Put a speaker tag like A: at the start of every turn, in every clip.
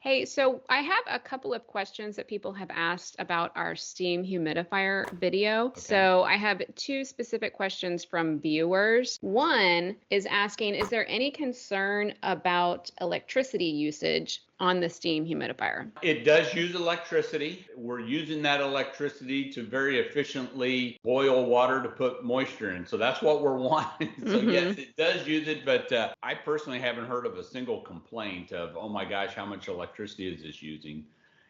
A: Hey, so I have a couple of questions that people have asked about our Steam humidifier video.
B: Okay.
A: So I have two specific questions from viewers. One is asking, is there any concern about electricity usage on the Steam humidifier?
B: It does use electricity. We're using that electricity to very efficiently boil water to put moisture in. So that's what we're wanting. So yes,
A: Mm-hmm.
B: it does use it, but I personally haven't heard of a single complaint of, oh my gosh, how much electricity is this using?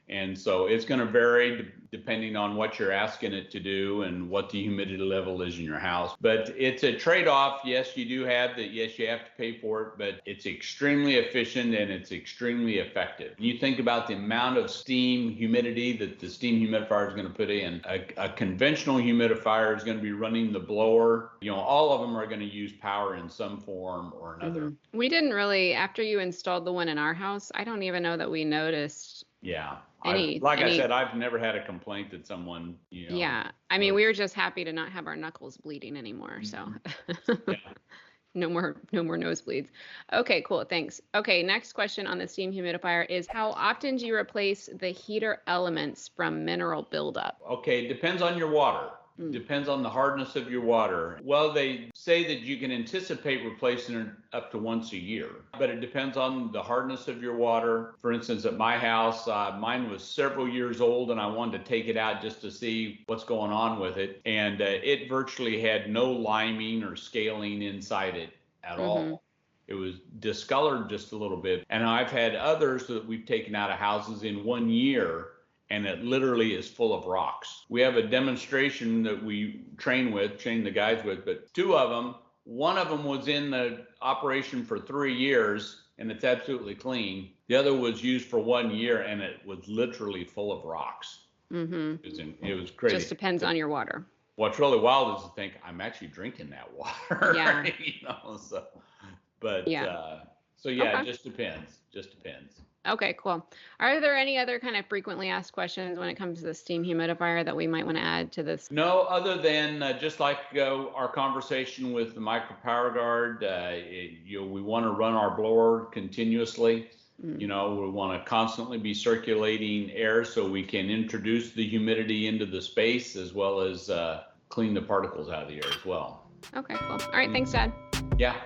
B: And so it's going to vary depending on what you're asking it to do and what the humidity level is in your house. But it's a trade-off. Yes, you do have that. Yes, you have to pay for it, but it's extremely efficient and it's extremely effective. You think about the amount of steam humidity that the steam humidifier is going to put in. A conventional humidifier is going to be running the blower. All of them are going to use power in some form or another.
A: We didn't really, after you installed the one in our house, I don't even know that we noticed
B: Yeah. Like I said,
A: any.
B: I've never had a complaint that someone,
A: Yeah. I mean, we were just happy to not have our knuckles bleeding anymore. So
B: yeah.
A: no more nosebleeds. Okay, cool. Thanks. Okay, next question on the steam humidifier is how often do you replace the heater elements from mineral buildup?
B: Okay, depends on your water.
A: Mm.
B: Depends on the hardness of your water. Well, they say that you can anticipate replacing it up to once a year, but it depends on the hardness of your water. For instance, at my house, mine was several years old and I wanted to take it out just to see what's going on with it. And it virtually had no liming or scaling inside it at
A: Mm-hmm.
B: all. It was discolored just a little bit. And I've had others that we've taken out of houses in 1 year and it literally is full of rocks. We have a demonstration that we train the guys with, but two of them, one of them was in the operation for 3 years and it's absolutely clean. The other was used for 1 year and it was literally full of rocks.
A: Mm-hmm.
B: It was crazy.
A: Just depends on your water.
B: What's really wild is to think I'm actually drinking that water.
A: Yeah.
B: So, but
A: Yeah.
B: so yeah,
A: Okay.
B: it just depends. Just depends.
A: Okay, cool. Are there any other kind of frequently asked questions when it comes to the steam humidifier that we might want to add to this?
B: No, other than just like our conversation with the micro power guard, we want to run our blower continuously.
A: Mm.
B: We want to constantly be circulating air so we can introduce the humidity into the space as well as clean the particles out of the air as well.
A: Okay, cool. All right, thanks, Dad.
B: Yeah.